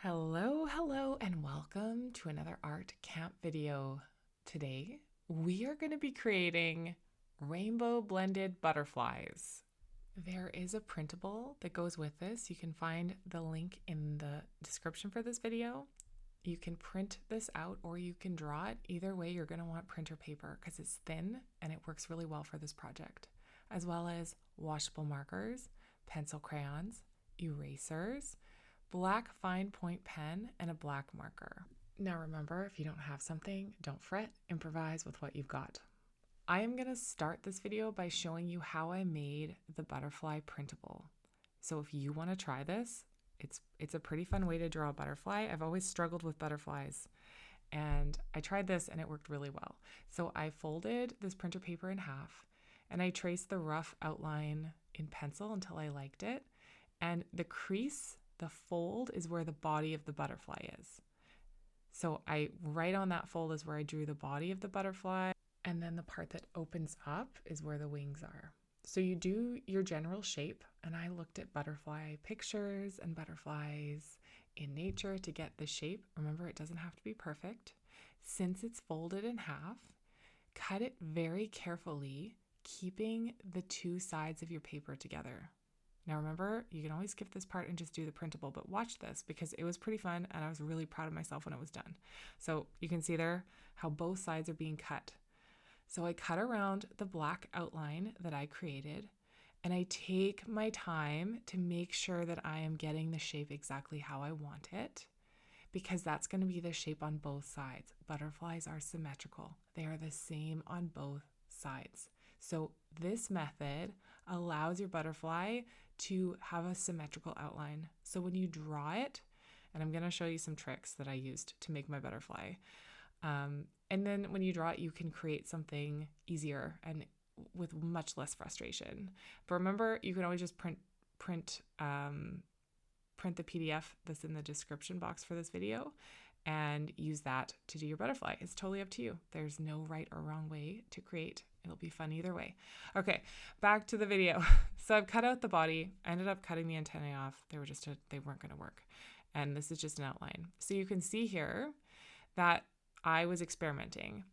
Hello, and welcome to another art camp video. Today, we are going to be creating rainbow blended butterflies. There is a printable that goes with this. You can find the link in the description for this video. You can print this out or you can draw it. Either way, you're going to want printer paper because it's thin and it works really well for this project, as well as washable markers, pencil crayons, erasers, black fine point pen, and a black marker. Now remember, if you don't have something, don't fret, improvise with what you've got. I am going to start this video by showing you how I made the butterfly printable. So if you want to try this, it's a pretty fun way to draw a butterfly. I've always struggled with butterflies, and I tried this and it worked really well. So I folded this printer paper in half and I traced the rough outline in pencil until I liked it. And the crease, the fold, is where the body of the butterfly is. So right on that fold is where I drew the body of the butterfly. And then the part that opens up is where the wings are. So you do your general shape. And I looked at butterfly pictures and butterflies in nature to get the shape. Remember, it doesn't have to be perfect. Since it's folded in half, cut it very carefully, keeping the two sides of your paper together. Now remember, you can always skip this part and just do the printable, but watch this because it was pretty fun and I was really proud of myself when it was done. So you can see there how both sides are being cut. So I cut around the black outline that I created and I take my time to make sure that I am getting the shape exactly how I want it, because that's going to be the shape on both sides. Butterflies are symmetrical. They are the same on both sides. So this method allows your butterfly to have a symmetrical outline. So when you draw it, and I'm going to show you some tricks that I used to make my butterfly. And then when you draw it, you can create something easier and with much less frustration. But remember, you can always just print the PDF that's in the description box for this video and use that to do your butterfly. It's totally up to you. There's no right or wrong way to create. It'll be fun either way. Okay, back to the video. So I've cut out the body. I ended up cutting the antennae off. They weren't going to work. And this is just an outline. So you can see here that I was experimenting.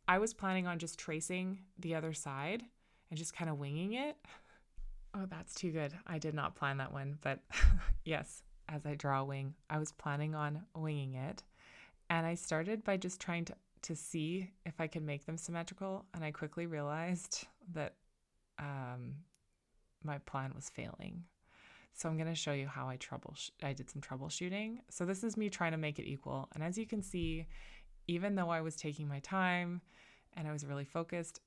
I was planning on just tracing the other side and just kind of winging it. Oh, that's too good. I did not plan that one, but yes, as I draw a wing, I was planning on winging it. And I started by just trying to see if I could make them symmetrical. And I quickly realized that my plan was failing. So I'm going to show you how I did some troubleshooting. So this is me trying to make it equal. And as you can see, even though I was taking my time and I was really focused,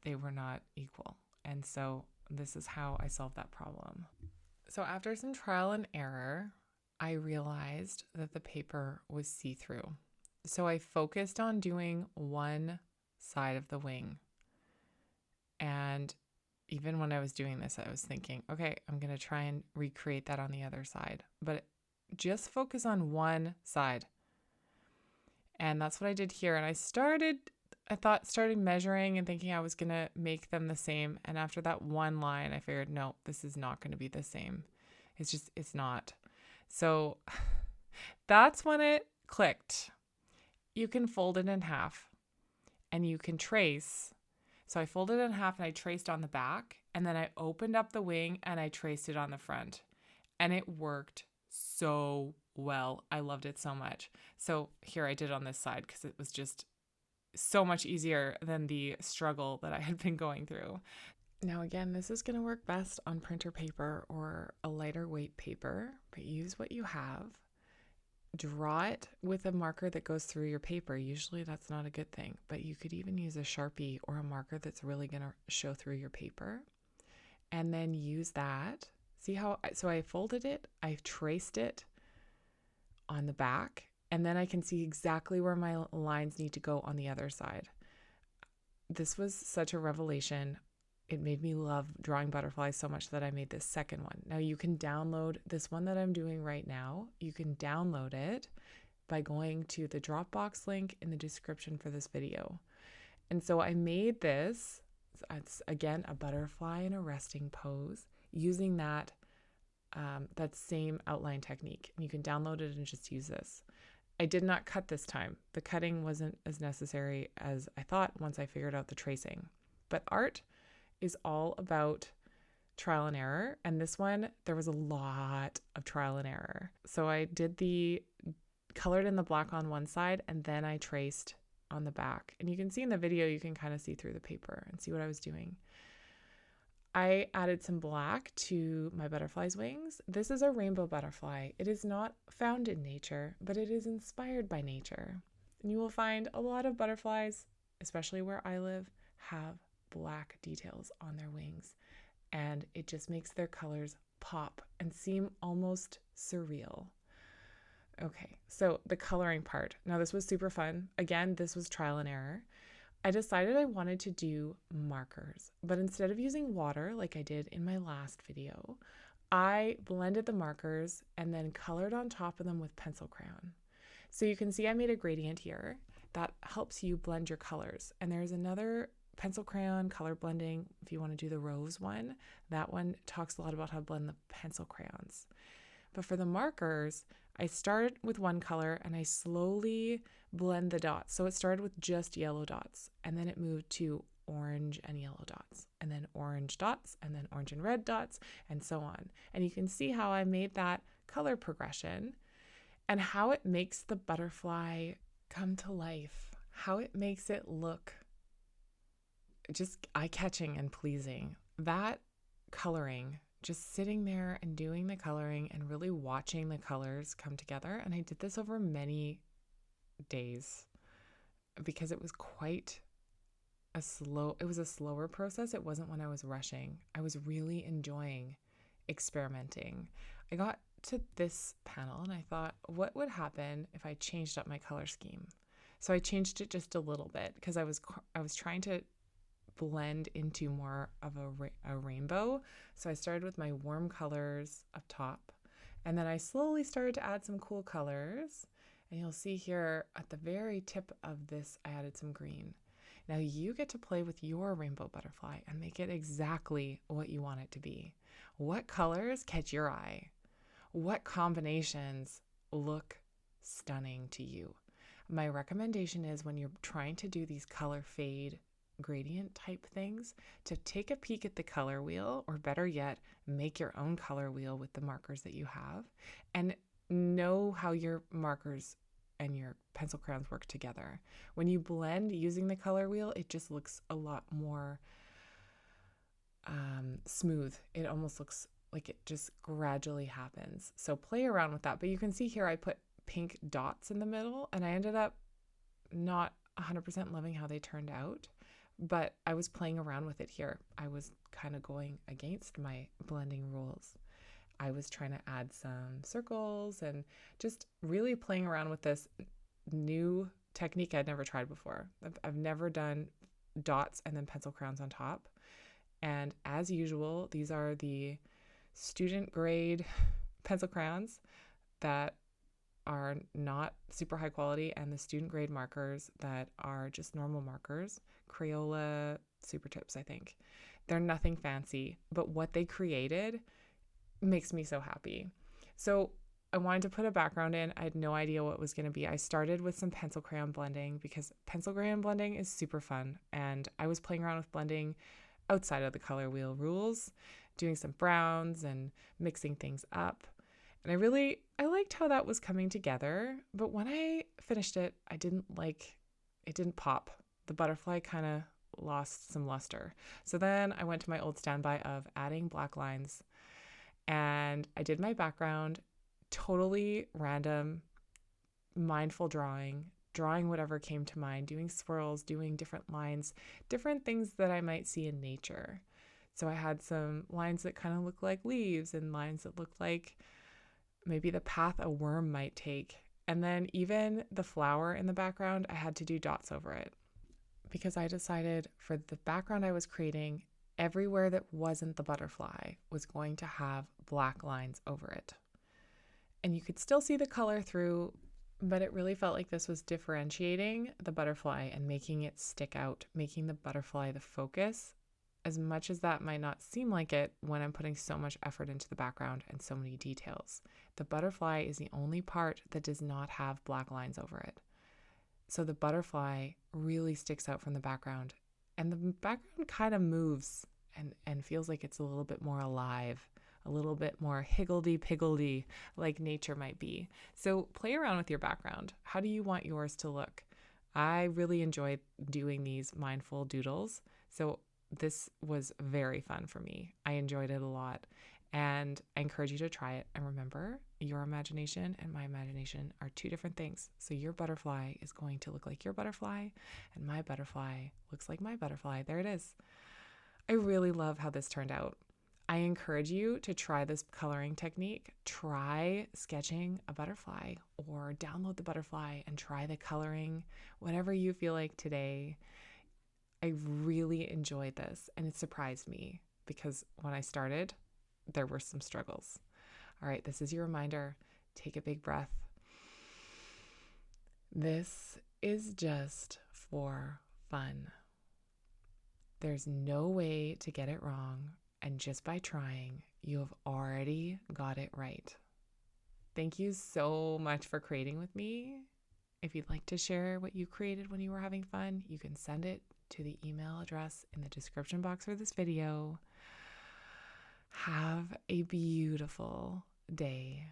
they were not equal. And so this is how I solved that problem. So after some trial and error, I realized that the paper was see-through. So I focused on doing one side of the wing. And even when I was doing this, I was thinking, okay, I'm going to try and recreate that on the other side. But just focus on one side. And that's what I did here. And I started measuring and thinking I was going to make them the same. And after that one line, I figured, no, this is not going to be the same. It's not. So that's when it clicked. You can fold it in half and you can trace. So I folded it in half and I traced on the back, and then I opened up the wing and I traced it on the front, and it worked so well. I loved it so much. So here I did on this side because it was just so much easier than the struggle that I had been going through. Now again, this is going to work best on printer paper or a lighter weight paper, but use what you have. Draw it with a marker that goes through your paper. Usually that's not a good thing, but you could even use a Sharpie or a marker that's really going to show through your paper. And then use that. See how, so I folded it, I traced it on the back, and then I can see exactly where my lines need to go on the other side. This was such a revelation. It made me love drawing butterflies so much that I made this second one. Now you can download this one that I'm doing right now. You can download it by going to the Dropbox link in the description for this video. And so I made this. It's again a butterfly in a resting pose using that that same outline technique. And you can download it and just use this. I did not cut this time. The cutting wasn't as necessary as I thought once I figured out the tracing. But art is all about trial and error. And this one, there was a lot of trial and error. So I did the colored in the black on one side, and then I traced on the back. And you can see in the video, you can kind of see through the paper and see what I was doing. I added some black to my butterfly's wings. This is a rainbow butterfly. It is not found in nature, but it is inspired by nature. And you will find a lot of butterflies, especially where I live, have black details on their wings. And it just makes their colors pop and seem almost surreal. Okay, so the coloring part. Now this was super fun. Again, this was trial and error. I decided I wanted to do markers, but instead of using water like I did in my last video, I blended the markers and then colored on top of them with pencil crayon. So you can see I made a gradient here that helps you blend your colors. And there's another pencil crayon color blending if you want to do the rose one. That one talks a lot about how to blend the pencil crayons. But for the markers, I started with one color and I slowly blend the dots. So it started with just yellow dots, and then it moved to orange and yellow dots, and then orange dots, and then orange and red dots, and so on. And you can see how I made that color progression and how it makes the butterfly come to life, how it makes it look just eye-catching and pleasing. That coloring, just sitting there and doing the coloring and really watching the colors come together. And I did this over many days because it was quite a slower process. It wasn't when I was rushing. I was really enjoying experimenting. I got to this panel and I thought, what would happen if I changed up my color scheme? So I changed it just a little bit because I was trying to blend into more of a rainbow. So I started with my warm colors up top, and then I slowly started to add some cool colors. And you'll see here at the very tip of this, I added some green. Now you get to play with your rainbow butterfly and make it exactly what you want it to be. What colors catch your eye? What combinations look stunning to you? My recommendation is when you're trying to do these color fade gradient type things, to take a peek at the color wheel, or better yet, make your own color wheel with the markers that you have, and know how your markers and your pencil crayons work together. When you blend using the color wheel, it just looks a lot more smooth. It almost looks like it just gradually happens. So play around with that. But you can see here I put pink dots in the middle, and I ended up not 100% loving how they turned out. But I was playing around with it here. I was kind of going against my blending rules. I was trying to add some circles and just really playing around with this new technique I'd never tried before. I've never done dots and then pencil crayons on top. And as usual, these are the student grade pencil crayons that are not super high quality, and the student grade markers that are just normal markers, Crayola Super Tips, I think. They're nothing fancy, but what they created makes me so happy. So I wanted to put a background in. I had no idea what it was going to be. I started with some pencil crayon blending because pencil crayon blending is super fun, and I was playing around with blending outside of the color wheel rules, doing some browns and mixing things up. And I liked how that was coming together, but when I finished it, it didn't pop. The butterfly kind of lost some luster. So then I went to my old standby of adding black lines, and I did my background, totally random, mindful drawing whatever came to mind, doing swirls, doing different lines, different things that I might see in nature. So I had some lines that kind of look like leaves and lines that look like maybe the path a worm might take. And then even the flower in the background, I had to do dots over it because I decided for the background I was creating, everywhere that wasn't the butterfly was going to have black lines over it. And you could still see the color through, but it really felt like this was differentiating the butterfly and making it stick out, making the butterfly the focus as much as that might not seem like it when I'm putting so much effort into the background and so many details, the butterfly is the only part that does not have black lines over it. So the butterfly really sticks out from the background, and the background kind of moves and feels like it's a little bit more alive, a little bit more higgledy-piggledy like nature might be. So play around with your background. How do you want yours to look? I really enjoy doing these mindful doodles. So this was very fun for me. I enjoyed it a lot. And I encourage you to try it. And remember, your imagination and my imagination are two different things. So your butterfly is going to look like your butterfly, and my butterfly looks like my butterfly. There it is. I really love how this turned out. I encourage you to try this coloring technique. Try sketching a butterfly or download the butterfly and try the coloring, whatever you feel like today. I really enjoyed this, and it surprised me because when I started, there were some struggles. All right, this is your reminder. Take a big breath. This is just for fun. There's no way to get it wrong, and just by trying, you have already got it right. Thank you so much for creating with me. If you'd like to share what you created when you were having fun, you can send it to the email address in the description box for this video. Have a beautiful day.